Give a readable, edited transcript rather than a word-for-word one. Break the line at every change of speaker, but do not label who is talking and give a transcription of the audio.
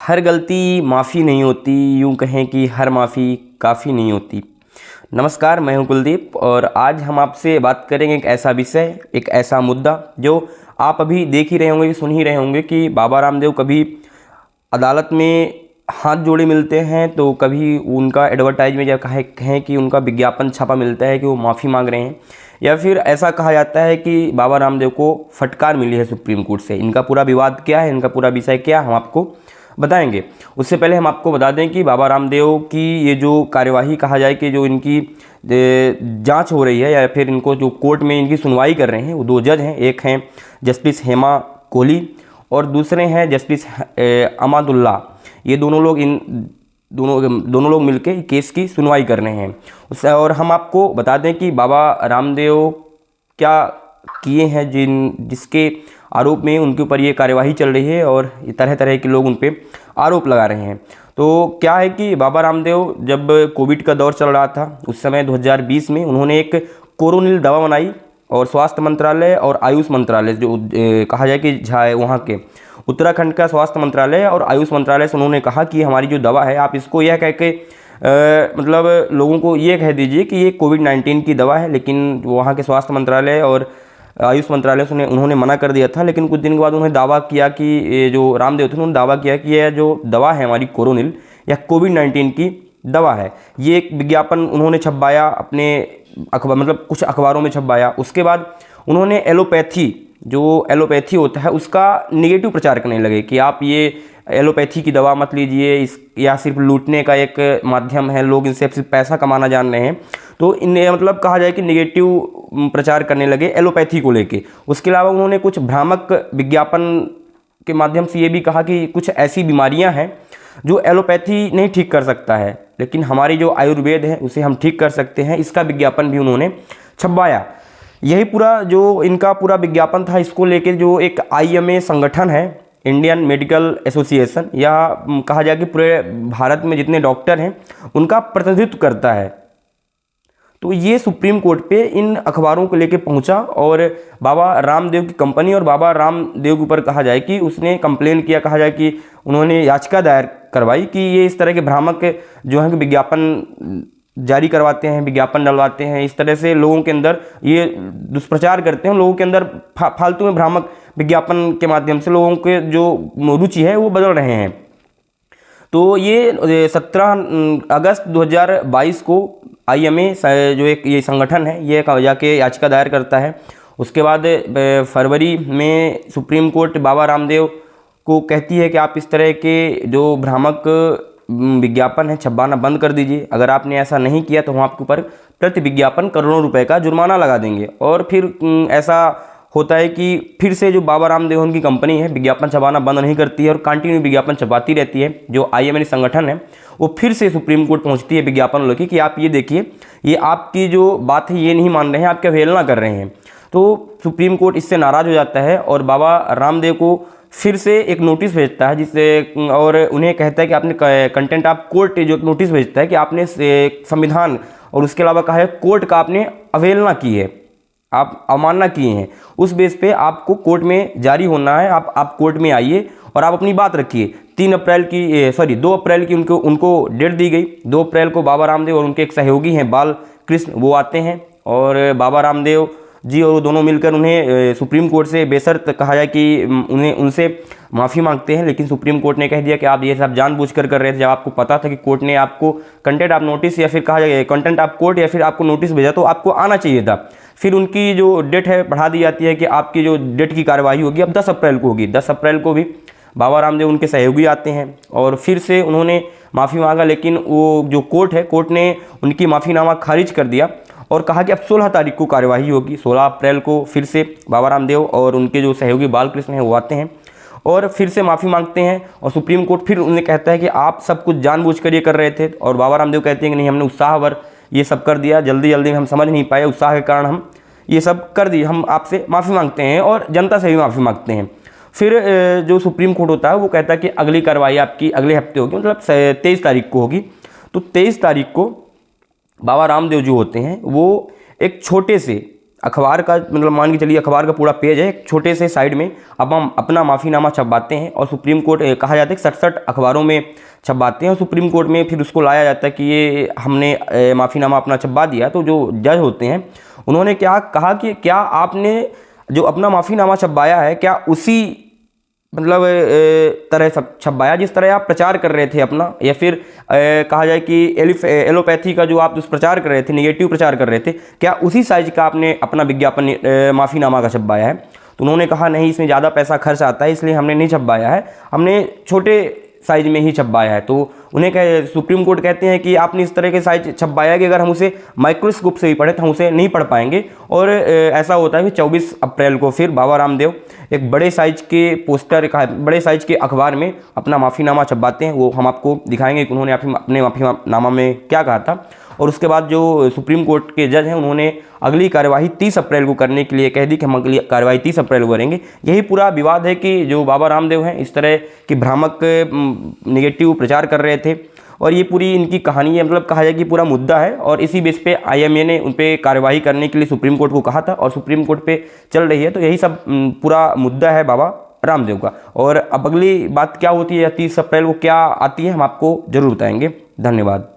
हर गलती माफ़ी नहीं होती, यूँ कहें कि हर माफ़ी काफ़ी नहीं होती। नमस्कार, मैं हूं कुलदीप और आज हम आपसे बात करेंगे एक ऐसा विषय, एक ऐसा मुद्दा जो आप अभी देख ही रहे होंगे, सुन ही रहे होंगे कि बाबा रामदेव कभी अदालत में हाथ जोड़े मिलते हैं तो कभी उनका एडवर्टाइज में या कहें कि उनका विज्ञापन छपा मिलता है कि वो माफ़ी मांग रहे हैं, या फिर ऐसा कहा जाता है कि बाबा रामदेव को फटकार मिली है सुप्रीम कोर्ट से। इनका पूरा विवाद क्या है, इनका पूरा विषय क्या है, हम आपको बताएंगे। उससे पहले हम आपको बता दें कि बाबा रामदेव की ये जो कार्यवाही कहा जाए कि जो इनकी जांच हो रही है या फिर इनको जो कोर्ट में इनकी सुनवाई कर रहे हैं, वो दो जज हैं। एक हैं जस्टिस हेमा कोहली और दूसरे हैं जस्टिस अमादुल्ला। ये दोनों लोग मिलकर केस की सुनवाई कर रहे हैं। और हम आपको बता दें कि बाबा रामदेव क्या किए हैं जिसके आरोप में उनके ऊपर ये कार्यवाही चल रही है और तरह तरह के लोग उन पर आरोप लगा रहे हैं। तो क्या है कि बाबा रामदेव जब कोविड का दौर चल रहा था उस समय 2020 में उन्होंने एक कोरोनिल दवा बनाई और स्वास्थ्य मंत्रालय और आयुष मंत्रालय जो कहा जाए कि वहाँ के उत्तराखंड का स्वास्थ्य मंत्रालय और आयुष मंत्रालय से उन्होंने कहा कि हमारी जो दवा है आप इसको यह कह के मतलब लोगों को ये कह दीजिए कि ये कोविड-19 की दवा है। लेकिन वहाँ के स्वास्थ्य मंत्रालय और आयुष मंत्रालय से उन्होंने मना कर दिया था। लेकिन कुछ दिन के बाद उन्होंने दावा किया कि ये जो रामदेव थे उन्होंने दावा किया कि यह जो दवा है हमारी कोरोनिल या कोविड-19 की दवा है। ये एक विज्ञापन उन्होंने छपवाया अपने अखबार, मतलब कुछ अखबारों में छपवाया। उसके बाद उन्होंने एलोपैथी होता है उसका नेगेटिव प्रचार करने लगे कि आप ये एलोपैथी की दवा मत लीजिए, इस या सिर्फ लूटने का एक माध्यम है, लोग इनसे सिर्फ पैसा कमाना जान रहे हैं। तो इन्हें मतलब कहा जाए कि नेगेटिव प्रचार करने लगे एलोपैथी को लेके। उसके अलावा उन्होंने कुछ भ्रामक विज्ञापन के माध्यम से ये भी कहा कि कुछ ऐसी बीमारियां हैं जो एलोपैथी नहीं ठीक कर सकता है, लेकिन हमारी जो आयुर्वेद है उसे हम ठीक कर सकते हैं। इसका विज्ञापन भी उन्होंने छपवाया। यही पूरा जो इनका पूरा विज्ञापन था, इसको लेके जो एक IMA संगठन है, इंडियन मेडिकल एसोसिएशन, या कहा जाए कि पूरे भारत में जितने डॉक्टर हैं उनका प्रतिनिधित्व करता है। तो ये सुप्रीम कोर्ट पे इन अखबारों को लेके पहुंचा और बाबा रामदेव की कंपनी और बाबा रामदेव के ऊपर कहा जाए कि उसने कंप्लेन किया, कहा जाए कि उन्होंने याचिका दायर करवाई कि ये इस तरह के भ्रामक जो है विज्ञापन जारी करवाते हैं, विज्ञापन डलवाते हैं, इस तरह से लोगों के अंदर ये दुष्प्रचार करते हैं। लोगों के अंदर फालतू में भ्रामक विज्ञापन के माध्यम से लोगों के जो रुचि है वो बदल रहे हैं। तो ये 17 अगस्त 2022 को IMA जो एक ये संगठन है ये जाके याचिका दायर करता है। उसके बाद फरवरी में सुप्रीम कोर्ट बाबा रामदेव को कहती है कि आप इस तरह के जो भ्रामक विज्ञापन है छपवाना बंद कर दीजिए। अगर आपने ऐसा नहीं किया तो हम आपके ऊपर प्रति विज्ञापन करोड़ों रुपए का जुर्माना लगा देंगे। और फिर ऐसा होता है कि फिर से जो बाबा रामदेव उनकी कंपनी है विज्ञापन छपाना बंद नहीं करती है और कंटिन्यू विज्ञापन छपाती रहती है। जो IMA संगठन है वो फिर से सुप्रीम कोर्ट पहुंचती है विज्ञापन लेके कि आप ये देखिए, ये आपकी जो बात है ये नहीं मान रहे हैं, आपकी अवहेलना कर रहे हैं। तो सुप्रीम कोर्ट इससे नाराज़ हो जाता है और बाबा रामदेव को फिर से एक नोटिस भेजता है जिससे, और उन्हें कहता है कि आपने कंटेंट आप कोर्ट जो नोटिस भेजता है कि आपने संविधान और उसके अलावा कहा है कोर्ट का आपने अवहेलना की है, आप अवमानना किए हैं। उस बेस पे आपको कोर्ट में जारी होना है। आप कोर्ट में आइए और आप अपनी बात रखिए। 2 अप्रैल की उनको डेट दी गई। 2 अप्रैल को बाबा रामदेव और उनके एक सहयोगी हैं बालकृष्ण, वो आते हैं और बाबा रामदेव जी और वो दोनों मिलकर उन्हें सुप्रीम कोर्ट से बेशर्त कहा जाए कि उनसे माफ़ी मांगते हैं। लेकिन सुप्रीम कोर्ट ने कह दिया कि आप ये सब जानबूझकर कर रहे थे। जब आपको पता था कि कोर्ट ने आपको कंटेंट आप नोटिस या फिर कहा जाए कंटेंट आप कोर्ट या फिर आपको नोटिस भेजा तो आपको आना चाहिए था। फिर उनकी जो डेट है बढ़ा दी जाती है कि आपकी जो डेट की कार्यवाही होगी अब 10 अप्रैल को होगी। 10 अप्रैल को भी बाबा रामदेव उनके सहयोगी आते हैं और फिर से उन्होंने माफ़ी मांगा। लेकिन वो जो कोर्ट ने उनकी माफ़ीनामा खारिज कर दिया और कहा कि अब 16 तारीख को कार्यवाही होगी। 16 अप्रैल को फिर से बाबा रामदेव और उनके जो सहयोगी बालकृष्ण हैं वो आते हैं और फिर से माफ़ी मांगते हैं। और सुप्रीम कोर्ट फिर उन्हें कहता है कि आप सब कुछ जानबूझकर ये कर रहे थे। और बाबा रामदेव कहते हैं कि नहीं, हमने उत्साहभर ये सब कर दिया, जल्दी में हम समझ नहीं पाए, उत्साह के कारण हम ये सब कर दिए, हम आपसे माफ़ी मांगते हैं और जनता से भी माफ़ी मांगते हैं। फिर जो सुप्रीम कोर्ट होता है वो कहता है कि अगली कार्रवाई आपकी अगले हफ्ते होगी, मतलब 23 तारीख को होगी। तो 23 तारीख को बाबा रामदेव जो होते हैं वो एक छोटे से अखबार का मतलब मान के चलिए अखबार का पूरा पेज है, एक छोटे से साइड में अब हम अपना माफ़ीनामा छपवाते हैं और सुप्रीम कोर्ट कहा जाता है कि 67 अखबारों में छपवाते हैं और सुप्रीम कोर्ट में फिर उसको लाया जाता है कि ये हमने माफ़ीनामा अपना छपवा दिया। तो जो जज होते हैं उन्होंने क्या कहा कि क्या आपने जो अपना माफ़ीनामा छपवाया है क्या उसी मतलब तरह सब छपवाया जिस तरह आप प्रचार कर रहे थे अपना, या फिर कहा जाए कि एलोपैथी का जो आप दुष्प्रचार कर रहे थे, नेगेटिव प्रचार कर रहे थे, क्या उसी साइज का आपने अपना विज्ञापन माफ़ीनामा का छपवाया है। तो उन्होंने कहा नहीं, इसमें ज़्यादा पैसा खर्च आता है इसलिए हमने नहीं छपवाया है, हमने छोटे साइज में ही छपवाया है। तो उन्हें सुप्रीम कोर्ट कहते हैं कि आपने इस तरह के साइज छपवाया कि अगर हम उसे माइक्रोस्कोप से भी पढ़े तो हम उसे नहीं पढ़ पाएंगे। और ऐसा होता है कि 24 अप्रैल को फिर बाबा रामदेव एक बड़े साइज के पोस्टर का बड़े साइज के अखबार में अपना माफ़ीनामा छपवाते हैं। वो हम आपको दिखाएंगे कि उन्होंने अपने माफ़ीनामा में क्या कहा था। और उसके बाद जो सुप्रीम कोर्ट के जज हैं उन्होंने अगली कार्यवाही 30 अप्रैल को करने के लिए कह दी कि हम अगली कार्यवाही 30 अप्रैल को करेंगे। यही पूरा विवाद है कि जो बाबा रामदेव हैं इस तरह की भ्रामक नेगेटिव प्रचार कर रहे थे और ये पूरी इनकी कहानी है, मतलब कहा जाए कि पूरा मुद्दा है। और इसी बेस पे IMA ने उन पर कार्यवाही करने के लिए सुप्रीम कोर्ट को कहा था और सुप्रीम कोर्ट पे चल रही है। तो यही सब पूरा मुद्दा है बाबा रामदेव का। और अब अगली बात क्या होती है 30 अप्रैल को क्या आती है हम आपको ज़रूर बताएंगे। धन्यवाद।